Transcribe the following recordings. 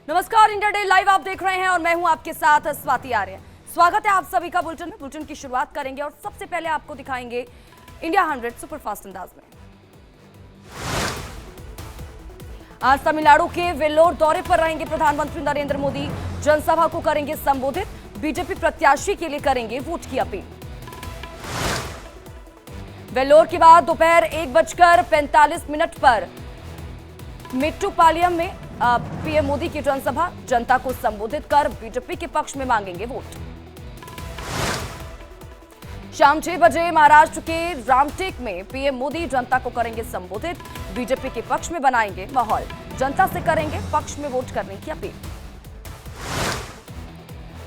नमस्कार, India day live आप देख रहे हैं और मैं हूं आपके साथ स्वाति आर्य। स्वागत है आप सभी का बुलेटिन में। बुलेटिन की शुरुआत करेंगे और सबसे पहले आपको दिखाएंगे इंडिया 100 सुपरफास्ट अंदाज में। आज तमिलनाडु के वेल्लोर दौरे पर रहेंगे प्रधानमंत्री नरेंद्र मोदी। जनसभा को करेंगे संबोधित। बीजेपी प्रत्याशी के लिए करेंगे वोट की अपील। वेल्लोर के बाद दोपहर 1:45 पर मेट्टुपालयम में पीएम मोदी की जनसभा। जनता को संबोधित कर बीजेपी के पक्ष में मांगेंगे वोट। शाम 6 बजे महाराष्ट्र के रामटेक में पीएम मोदी जनता को करेंगे संबोधित। बीजेपी के पक्ष में बनाएंगे माहौल। जनता से करेंगे पक्ष में वोट करने की अपील।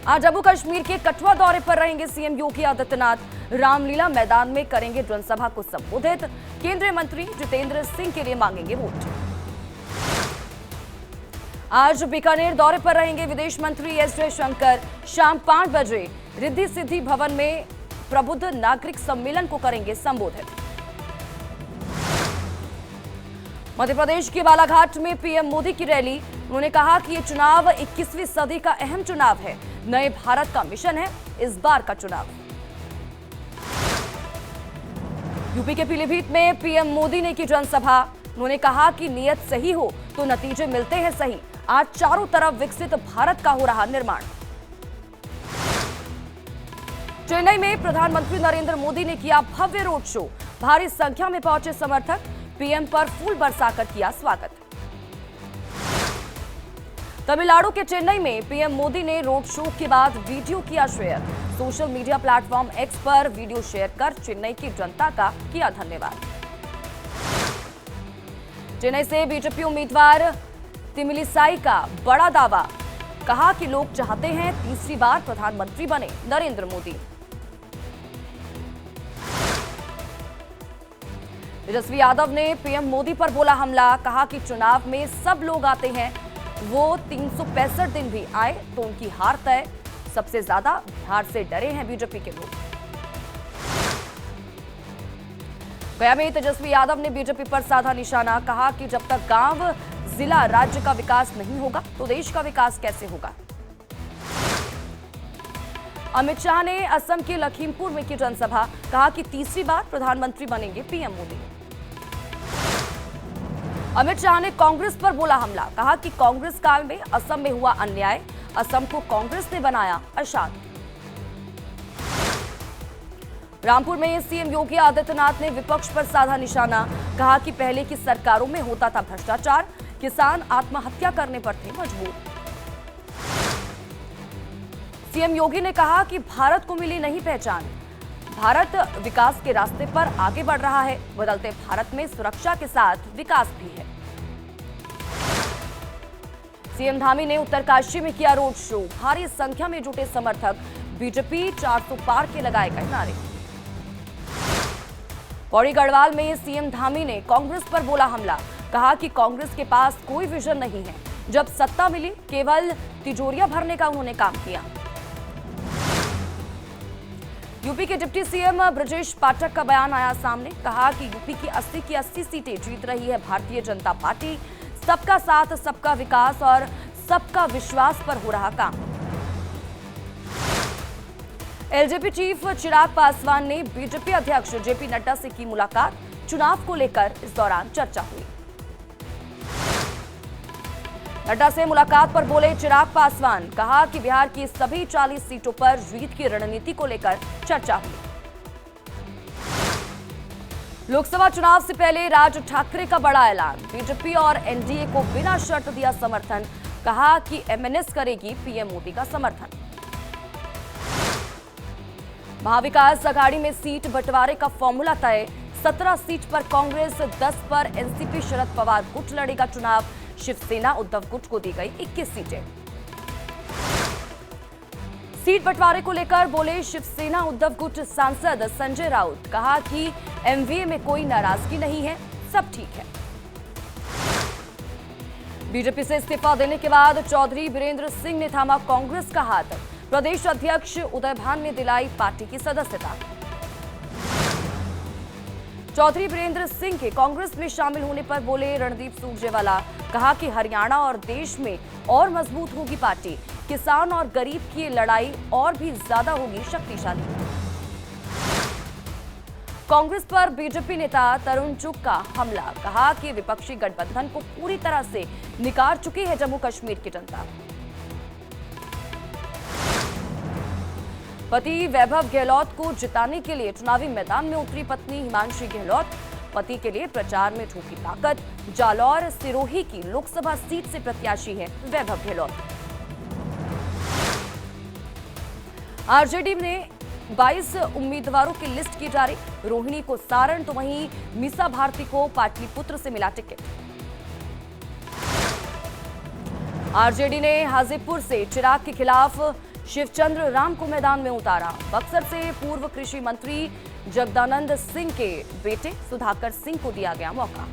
आज जम्मू कश्मीर के कठुआ दौरे पर रहेंगे सीएम योगी आदित्यनाथ। रामलीला मैदान में करेंगे जनसभा को संबोधित। केंद्रीय मंत्री जितेंद्र सिंह के लिए मांगेंगे वोट। आज बीकानेर दौरे पर रहेंगे विदेश मंत्री एस जयशंकर। शाम 5 बजे रिद्धि सिद्धि भवन में प्रबुद्ध नागरिक सम्मेलन को करेंगे संबोधित। मध्य प्रदेश के बालाघाट में पीएम मोदी की रैली। उन्होंने कहा कि ये चुनाव 21वीं सदी का अहम चुनाव है। नए भारत का मिशन है इस बार का चुनाव। यूपी के पीलीभीत में पीएम मोदी ने की जनसभा। उन्होंने कहा कि नीयत सही हो तो नतीजे मिलते हैं सही। आज चारों तरफ विकसित भारत का हो रहा निर्माण। चेन्नई में प्रधानमंत्री नरेंद्र मोदी ने किया भव्य रोड शो। भारी संख्या में पहुंचे समर्थक। पीएम पर फूल बरसाकर किया स्वागत। तमिलनाडु के चेन्नई में पीएम मोदी ने रोड शो के बाद वीडियो किया share. Social media platform x पर वीडियो शेयर कर चेन्नई की जनता का किया धन्यवाद। चेन्नई से बीजेपी उम्मीदवार तिमिलिसाई का बड़ा दावा। कहा कि लोग चाहते हैं तीसरी बार प्रधानमंत्री बने नरेंद्र मोदी। तेजस्वी यादव ने पीएम मोदी पर बोला हमला। कहा कि चुनाव में सब लोग आते हैं, वो 365 दिन भी आए तो उनकी हार तय। सबसे ज्यादा बिहार से डरे हैं बीजेपी के लोग। गया में तेजस्वी यादव ने बीजेपी पर साधा निशाना। कहा कि जब तक गांव, जिला, राज्य का विकास नहीं होगा तो देश का विकास कैसे होगा। अमित शाह ने असम के लखीमपुर में की जनसभा। कहा कि तीसरी बार प्रधानमंत्री बनेंगे पीएम मोदी। अमित शाह ने कांग्रेस पर बोला हमला। कहा कि कांग्रेस काल में असम में हुआ अन्याय। असम को कांग्रेस ने बनाया अशांत। रामपुर में सीएम योगी आदित्यनाथ ने विपक्ष पर साधा निशाना। कहा कि पहले की सरकारों में होता था भ्रष्टाचार। किसान आत्महत्या करने पर थे मजबूर। सीएम योगी ने कहा कि भारत को मिली नहीं पहचान। भारत विकास के रास्ते पर आगे बढ़ रहा है। बदलते भारत में सुरक्षा के साथ विकास भी है। सीएम धामी ने उत्तरकाशी में किया रोड शो। भारी संख्या में जुटे समर्थक। बीजेपी 400 पार के लगाए गए नारे। पौड़ी गढ़वाल में सीएम धामी ने कांग्रेस पर बोला हमला। कहा कि कांग्रेस के पास कोई विजन नहीं है। जब सत्ता मिली केवल तिजोरियां भरने का उन्होंने काम किया। यूपी के डिप्टी सीएम ब्रजेश पाठक का बयान आया सामने। कहा कि यूपी की 80 की 80 सीटें जीत रही है भारतीय जनता पार्टी। सबका साथ, सबका विकास और सबका विश्वास पर हो रहा काम। एलजेपी चीफ चिराग पासवान ने बीजेपी अध्यक्ष जेपी नड्डा से की मुलाकात। चुनाव को लेकर इस दौरान चर्चा हुई। नड्डा से मुलाकात पर बोले चिराग पासवान। कहा कि बिहार की सभी 40 सीटों पर जीत की रणनीति को लेकर चर्चा हुई। लोकसभा चुनाव से पहले राज ठाकरे का बड़ा ऐलान। बीजेपी और एनडीए को बिना शर्त दिया समर्थन। कहा कि एमएनएस करेगी पीएम मोदी का समर्थन। महाविकास अघाड़ी में सीट बंटवारे का फॉर्मूला तय। 17 सीट पर कांग्रेस, 10 पर एनसीपी शरद पवार गुट लड़ेगा चुनाव। शिवसेना उद्धव गुट को दी गई 21 सीटें। सीट बंटवारे को लेकर बोले शिवसेना उद्धव गुट सांसद संजय राउत। कहा कि एमवीए में कोई नाराजगी नहीं है, सब ठीक है। बीजेपी से इस्तीफा देने के बाद चौधरी बीरेंद्र सिंह ने थामा कांग्रेस का हाथ। प्रदेश अध्यक्ष उदय भान ने दिलाई पार्टी की सदस्यता। चौधरी वीरेंद्र सिंह के कांग्रेस में शामिल होने पर बोले रणदीप सुरजेवाला। कहा कि हरियाणा और देश में और मजबूत होगी पार्टी। किसान और गरीब की लड़ाई और भी ज्यादा होगी शक्तिशाली। कांग्रेस पर बीजेपी नेता तरुण चुग का हमला। कहा कि विपक्षी गठबंधन को पूरी तरह से निकार चुकी है जम्मू कश्मीर की जनता। पति वैभव गहलोत को जिताने के लिए चुनावी मैदान में उतरी पत्नी हिमांशी गहलोत। पति के लिए प्रचार में झोंकी ताकत। जालौर सिरोही की लोकसभा सीट से प्रत्याशी है वैभव गहलोत। आरजेडी ने 22 उम्मीदवारों की लिस्ट की जारी। रोहिणी को सारण तो वहीं मीसा भारती को पाटलिपुत्र से मिला टिकट। आरजेडी ने हाजीपुर से चिराग के खिलाफ शिवचंद्र राम को मैदान में उतारा। बक्सर से पूर्व कृषि मंत्री जगदानंद सिंह के बेटे सुधाकर सिंह को दिया गया मौका।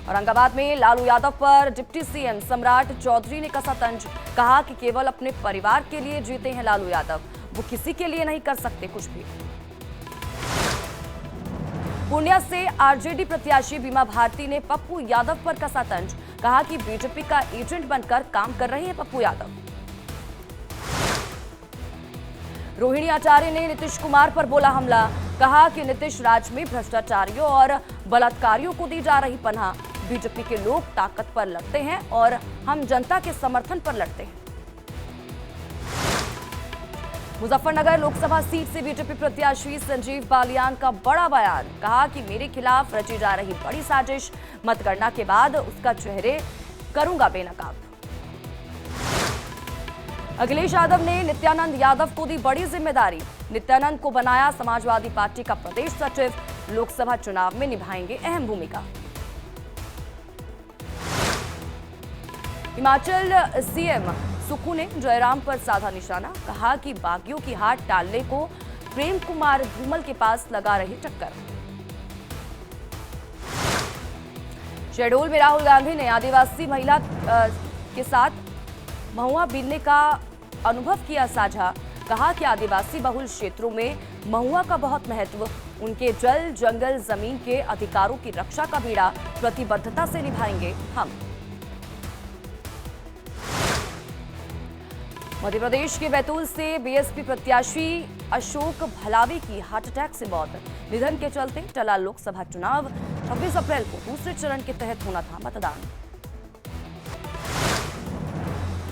औरंगाबाद में लालू यादव पर डिप्टी सीएम सम्राट चौधरी ने कसा तंज। कहा कि केवल अपने परिवार के लिए जीते हैं लालू यादव, वो किसी के लिए नहीं कर सकते कुछ भी। पूर्णिया से आरजेडी प्रत्याशी बीमा भारती ने पप्पू यादव पर कसा तंज। कहा कि बीजेपी का एजेंट बनकर काम कर रहे हैं पप्पू यादव। रोहिणी आचार्य ने नीतीश कुमार पर बोला हमला। कहा कि नीतीश राज में भ्रष्टाचारियों और बलात्कारियों को दी जा रही पनाह। बीजेपी के लोग ताकत पर लड़ते हैं और हम जनता के समर्थन पर लड़ते हैं। मुजफ्फरनगर लोकसभा सीट से बीजेपी प्रत्याशी संजीव बालियान का बड़ा बयान। कहा कि मेरे खिलाफ रची जा रही बड़ी साजिश, मतगणना के बाद उसका चेहरे करूंगा बेनकाब। अखिलेश यादव ने नित्यानंद यादव को दी बड़ी जिम्मेदारी। नित्यानंद को बनाया समाजवादी पार्टी का प्रदेश सचिव। लोकसभा चुनाव में निभाएंगे अहम भूमिका। हिमाचल सीएम सुक्खू ने जयराम पर साधा निशाना। कहा कि बागियों की हार टालने को प्रेम कुमार धूमल के पास लगा रही टक्कर। शहडोल में राहुल गांधी ने आदिवासी महिला के साथ महुआ बीनने का अनुभव किया साझा। कहा कि आदिवासी बहुल क्षेत्रों में महुआ का बहुत महत्व। उनके जल जंगल जमीन के अधिकारों की रक्षा का बीड़ा प्रतिबद्धता से निभाएंगे हम। मध्य प्रदेश के बैतूल से बीएसपी प्रत्याशी अशोक भलावी की हार्ट अटैक से मौत। निधन के चलते टला लोकसभा चुनाव। 26 अप्रैल को दूसरे चरण के तहत होना था मतदान।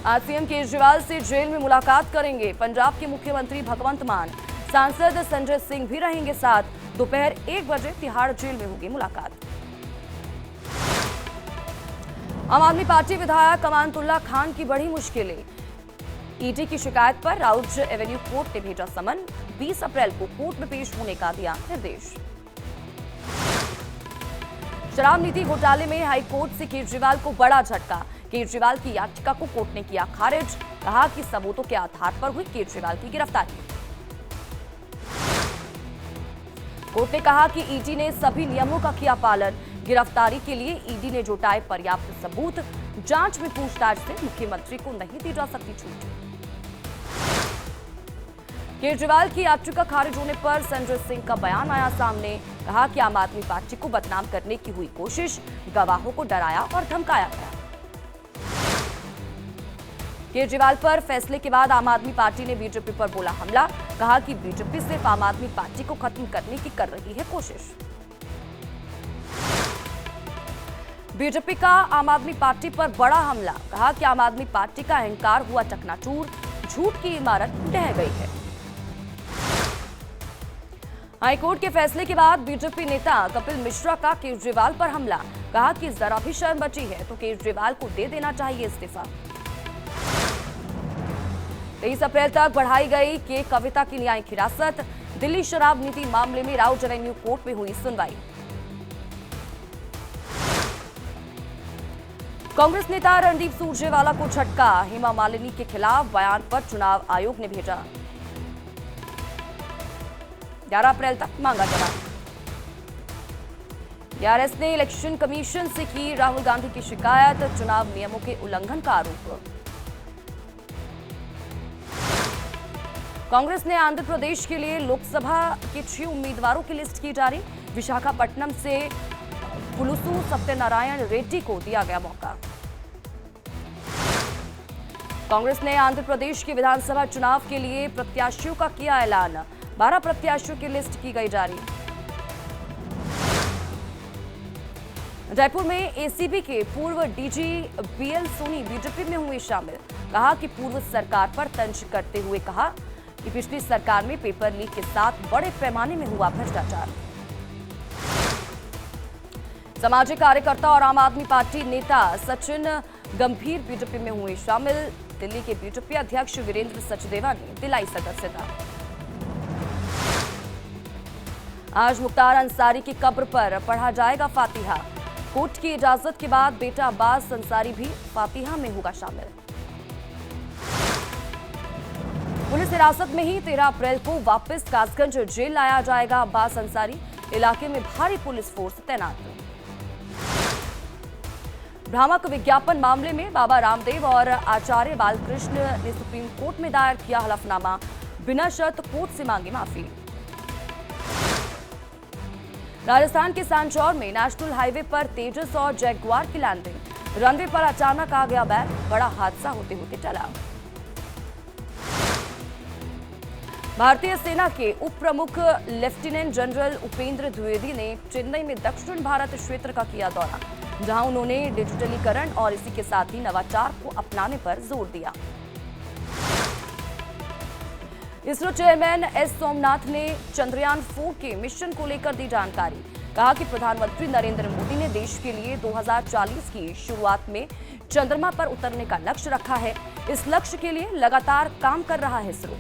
आज सीएम केजरीवाल से जेल में मुलाकात करेंगे पंजाब के मुख्यमंत्री भगवंत मान। सांसद संजय सिंह भी रहेंगे साथ। दोपहर 1 बजे तिहाड़ जेल में होगी मुलाकात। आम आदमी पार्टी विधायक अमानतुल्लाह खान की बड़ी मुश्किलें। ईडी की शिकायत पर राउज एवेन्यू कोर्ट ने भेजा समन। 20 अप्रैल को कोर्ट में पेश होने का दिया निर्देश। शराब नीति घोटाले में हाईकोर्ट से केजरीवाल को बड़ा झटका। केजरीवाल की याचिका को कोर्ट ने किया खारिज। कहा कि सबूतों के आधार पर हुई केजरीवाल की गिरफ्तारी। कोर्ट ने कहा कि ईडी ने सभी नियमों का किया पालन। गिरफ्तारी के लिए ईडी ने जुटाए पर्याप्त सबूत। जांच में पूछताछ से मुख्यमंत्री को नहीं दी जा सकती छूट। केजरीवाल की याचिका खारिज होने पर संजय सिंह का बयान आया सामने। कहा कि आम आदमी पार्टी को बदनाम करने की हुई कोशिश। गवाहों को डराया और धमकाया गया। केजरीवाल पर फैसले के बाद आम आदमी पार्टी ने बीजेपी पर बोला हमला। कहा कि बीजेपी सिर्फ आम आदमी पार्टी को खत्म करने की कर रही है कोशिश। बीजेपी का आम आदमी पार्टी पर बड़ा हमला। कहा कि आम आदमी पार्टी का अहंकार हुआ चकनाचूर। झूठ की इमारत ढह गई है। हाईकोर्ट के फैसले के बाद बीजेपी नेता कपिल मिश्रा का केजरीवाल पर हमला। कहा कि जरा भी शर्म बची है तो केजरीवाल को दे देना चाहिए इस्तीफा। 23 अप्रैल तक बढ़ाई गई के कविता की न्यायिक हिरासत। दिल्ली शराब नीति मामले में राउज एवेन्यू कोर्ट में हुई सुनवाई। कांग्रेस नेता रणदीप सुरजेवाला को झटका। हेमा मालिनी के खिलाफ बयान पर चुनाव आयोग ने भेजा 11 अप्रैल तक मांगा जवाब। टीआरएस ने इलेक्शन कमीशन से की राहुल गांधी की शिकायत। चुनाव नियमों के उल्लंघन का आरोप। कांग्रेस ने आंध्र प्रदेश के लिए लोकसभा के 6 उम्मीदवारों की लिस्ट की जारी। विशाखापट्टनम से पुलुसु सत्यनारायण रेड्डी को दिया गया मौका। कांग्रेस ने आंध्र प्रदेश के विधानसभा चुनाव के लिए प्रत्याशियों का किया ऐलान। 12 प्रत्याशियों की लिस्ट की गई जारी। जयपुर में एसीबी के पूर्व डीजी बीएल सोनी बीजेपी में हुए शामिल। कहा कि पूर्व सरकार पर तंज करते हुए कहा कि पिछली सरकार में पेपर लीक के साथ बड़े पैमाने में हुआ भ्रष्टाचार। सामाजिक कार्यकर्ता और आम आदमी पार्टी नेता सचिन गंभीर बीजेपी में हुए शामिल। दिल्ली के बीजेपी अध्यक्ष वीरेंद्र सचदेवा ने दिलाई सदस्यता। आज मुख्तार अंसारी की कब्र पर पढ़ा जाएगा फातिहा। कोर्ट की इजाजत के बाद बेटा अब्बास अंसारी भी फातिहा में होगा शामिल। पुलिस हिरासत में ही 13 अप्रैल को वापस कासगंज जेल लाया जाएगा अब्बास अंसारी। इलाके में भारी पुलिस फोर्स तैनात। भ्रामक विज्ञापन मामले में बाबा रामदेव और आचार्य बालकृष्ण ने सुप्रीम कोर्ट में दायर किया हलफनामा। बिना शर्त कोर्ट से मांगी माफी। राजस्थान के सांचौर में नेशनल हाईवे पर तेजस और जैगुआर की लैंडिंग। रनवे पर अचानक आ गया बैग। बड़ा हादसा होते होते टला। भारतीय सेना के उप प्रमुख लेफ्टिनेंट जनरल उपेंद्र द्विवेदी ने चेन्नई में दक्षिण भारत क्षेत्र का किया दौरा, जहां उन्होंने डिजिटलीकरण और इसी के साथ ही नवाचार को अपनाने पर जोर दिया। इसरो चेयरमैन एस सोमनाथ ने चंद्रयान 4 के मिशन को लेकर दी जानकारी। कहा कि प्रधानमंत्री नरेंद्र मोदी ने देश के लिए 2040 की शुरुआत में चंद्रमा पर उतरने का लक्ष्य रखा है। इस लक्ष्य के लिए लगातार काम कर रहा है इसरो।